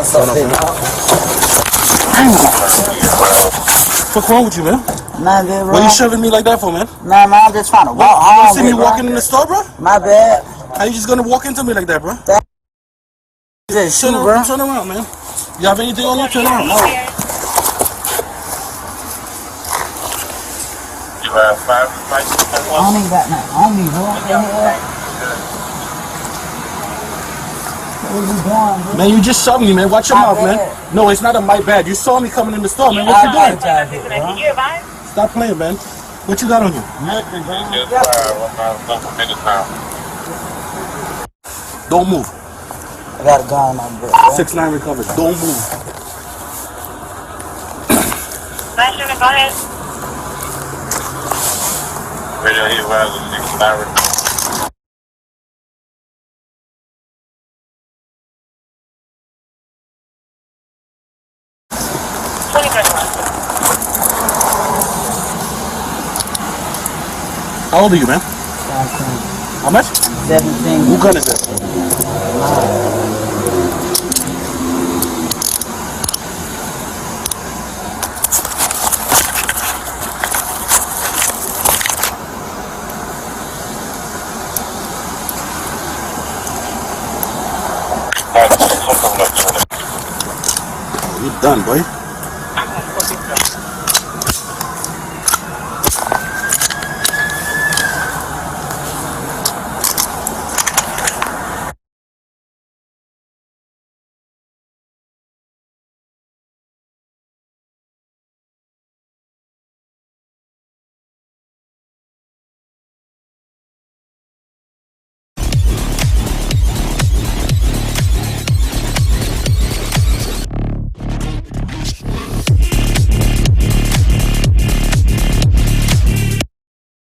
What's up, big dog? What's wrong with you, man? Nah, good, bro. Why you shoving me like that for, man? Nah, man, I'm just trying to walk You home. see me bro. walking in the store, bro? My bad. How you just gonna walk into me like that, bro? Just shoot, bro. Turn around, man. You have anything on you? Turn around. No. You have 5 license? I don't even got nothing on me, bro. What the hell? What you doing, bro? Man, you just shoved me, man. Watch your My mouth, man. bad. No, it's not a my bad. You saw me coming in the store, man. What you doing? Stop playing, man. What you got on you? Nothing, bro. Don't move. I got a gun on my bro. 6'9" recovered. Don't move. Go ahead. Radio he was 6'9". How old are you, man? 17. How much? 17. Who gun is that? You done, boy.